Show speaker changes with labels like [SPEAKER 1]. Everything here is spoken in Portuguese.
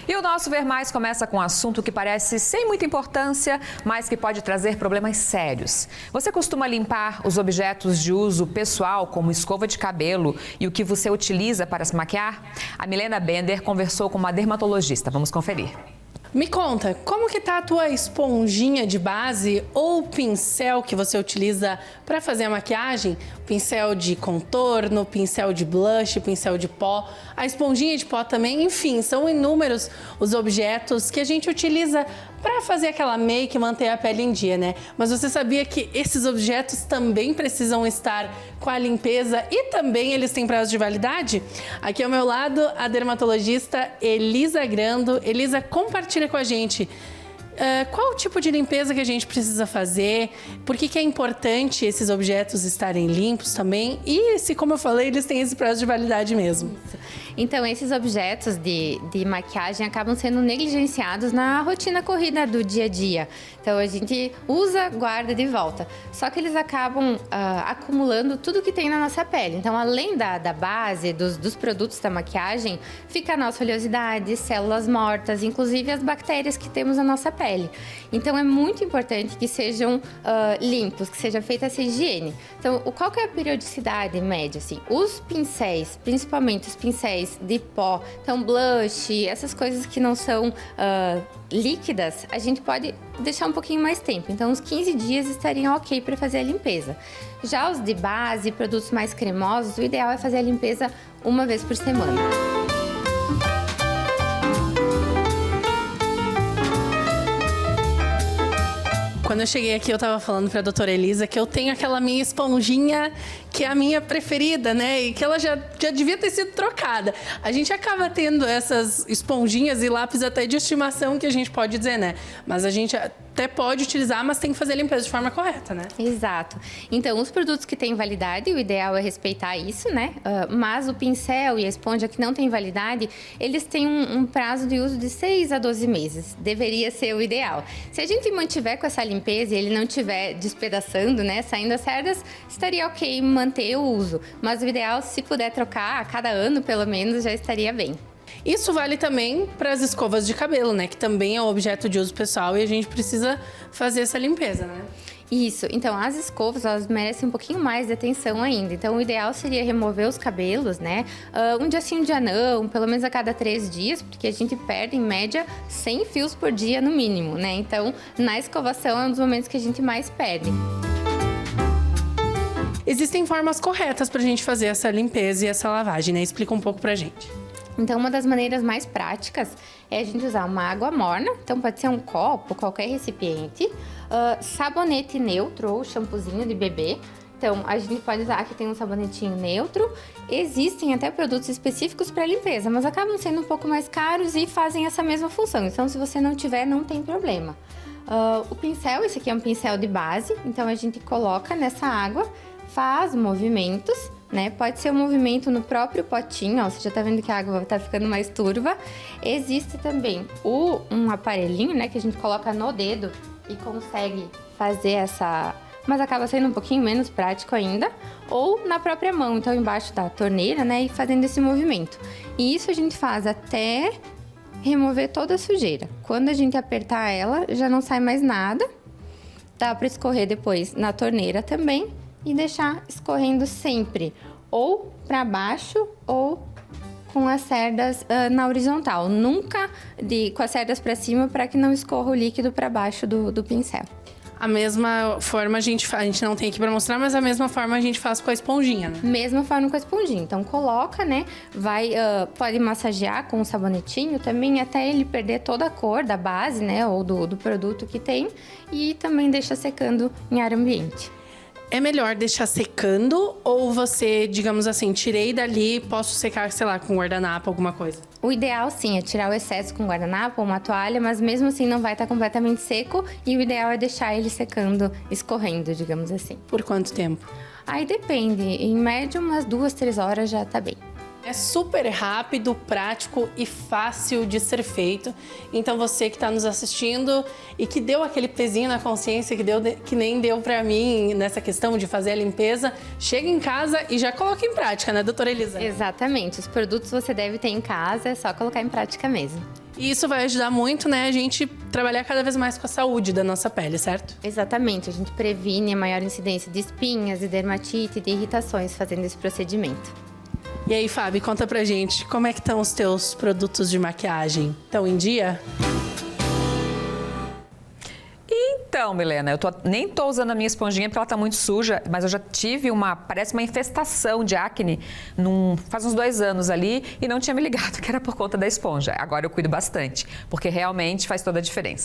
[SPEAKER 1] E o nosso Ver Mais começa com um assunto que parece sem muita importância, mas que pode trazer problemas sérios. Você costuma limpar os objetos de uso pessoal, como escova de cabelo, e o que você utiliza para se maquiar? A Milena Bender conversou com uma dermatologista. Vamos conferir.
[SPEAKER 2] Me conta, como que tá a tua esponjinha de base ou pincel que você utiliza para fazer a maquiagem? Pincel de contorno, pincel de blush, pincel de pó, a esponjinha de pó também, enfim, são inúmeros os objetos que a gente utiliza para fazer aquela make e manter a pele em dia, né? Mas você sabia que esses objetos também precisam estar com a limpeza e também eles têm prazo de validade? Aqui ao meu lado, a dermatologista Elisa Grando. Elisa, compartilha com a gente qual o tipo de limpeza que a gente precisa fazer, por que é importante esses objetos estarem limpos também e se, como eu falei, eles têm esse prazo de validade mesmo.
[SPEAKER 3] Então, esses objetos de maquiagem acabam sendo negligenciados na rotina corrida do dia a dia. Então, a gente usa, guarda de volta. Só que eles acabam acumulando tudo que tem na nossa pele. Então, além da base, dos produtos da maquiagem, fica a nossa oleosidade, células mortas, inclusive as bactérias que temos na nossa pele. Então, é muito importante que sejam limpos, que seja feita essa higiene. Então, qual que é a periodicidade média? Assim? Os pincéis, principalmente os pincéis de pó, então blush, essas coisas que não são líquidas, a gente pode deixar um pouquinho mais tempo. Então, uns 15 dias estariam ok para fazer a limpeza. Já os de base, produtos mais cremosos, o ideal é fazer a limpeza uma vez por semana.
[SPEAKER 2] Quando eu cheguei aqui, eu tava falando pra doutora Elisa que eu tenho aquela minha esponjinha que é a minha preferida, né? E que ela já devia ter sido trocada. A gente acaba tendo essas esponjinhas e lápis até de estimação, que a gente pode dizer, né? Mas a gente até pode utilizar, mas tem que fazer a limpeza de forma correta, né?
[SPEAKER 3] Exato. Então, os produtos que têm validade, o ideal é respeitar isso, né? Mas o pincel e a esponja que não têm validade, eles têm um prazo de uso de 6 a 12 meses. Deveria ser o ideal. Se a gente mantiver com essa limpeza e ele não estiver despedaçando, né? Saindo as cerdas, estaria ok manter o uso. Mas o ideal, se puder trocar a cada ano, pelo menos, já estaria bem.
[SPEAKER 2] Isso vale também para as escovas de cabelo, né? Que também é um objeto de uso pessoal e a gente precisa fazer essa limpeza, né?
[SPEAKER 3] Isso. Então, as escovas, elas merecem um pouquinho mais de atenção ainda. Então, o ideal seria remover os cabelos, né? Um dia sim, um dia não, pelo menos a cada 3 dias, porque a gente perde, em média, 100 fios por dia no mínimo, né? Então, na escovação é um dos momentos que a gente mais perde.
[SPEAKER 2] Existem formas corretas para a gente fazer essa limpeza e essa lavagem, né? Explica um pouco pra gente.
[SPEAKER 3] Então, uma das maneiras mais práticas é a gente usar uma água morna, então pode ser um copo, qualquer recipiente, sabonete neutro ou shampoozinho de bebê. Então, a gente pode usar que tem um sabonetinho neutro. Existem até produtos específicos para limpeza, mas acabam sendo um pouco mais caros e fazem essa mesma função. Então, se você não tiver, não tem problema. O pincel, esse aqui é um pincel de base, então a gente coloca nessa água, faz movimentos, né? Pode ser um movimento no próprio potinho, ó, você já tá vendo que a água tá ficando mais turva. Existe também um aparelhinho, né, que a gente coloca no dedo e consegue fazer essa... mas acaba sendo um pouquinho menos prático ainda. Ou na própria mão, então embaixo da torneira, né, e fazendo esse movimento. E isso a gente faz até remover toda a sujeira. Quando a gente apertar ela, já não sai mais nada. Dá para escorrer depois na torneira também e deixar escorrendo sempre, ou para baixo ou com as cerdas na horizontal. Nunca com as cerdas para cima, para que não escorra o líquido para baixo do pincel.
[SPEAKER 2] A mesma forma a gente não tem aqui para mostrar, mas a mesma forma a gente faz com a esponjinha, né?
[SPEAKER 3] Mesma forma com a esponjinha. Então, coloca, né? Pode massagear com um sabonetinho também, até ele perder toda a cor da base, né? Ou do produto que tem. E também deixa secando em ar ambiente.
[SPEAKER 2] É melhor deixar secando ou você, digamos assim, tirei dali, posso secar, sei lá, com guardanapo, alguma coisa?
[SPEAKER 3] O ideal, sim, é tirar o excesso com guardanapo ou uma toalha, mas mesmo assim não vai estar completamente seco e o ideal é deixar ele secando, escorrendo, digamos assim.
[SPEAKER 2] Por quanto tempo?
[SPEAKER 3] Aí depende, em média umas 2, 3 horas já tá bem.
[SPEAKER 2] É super rápido, prático e fácil de ser feito. Então você que está nos assistindo e que deu aquele pezinho na consciência que nem deu para mim nessa questão de fazer a limpeza, chega em casa e já coloca em prática, né, doutora Elisa?
[SPEAKER 3] Exatamente. Os produtos você deve ter em casa, é só colocar em prática mesmo.
[SPEAKER 2] E isso vai ajudar muito, né, a gente trabalhar cada vez mais com a saúde da nossa pele, certo?
[SPEAKER 3] Exatamente. A gente previne a maior incidência de espinhas, de dermatite, de irritações fazendo esse procedimento.
[SPEAKER 2] E aí, Fábio, conta pra gente, como é que estão os teus produtos de maquiagem? Estão em dia?
[SPEAKER 1] Então, Milena, nem tô usando a minha esponjinha porque ela tá muito suja, mas eu já tive parece uma infestação de acne faz uns 2 anos ali e não tinha me ligado que era por conta da esponja. Agora eu cuido bastante, porque realmente faz toda a diferença.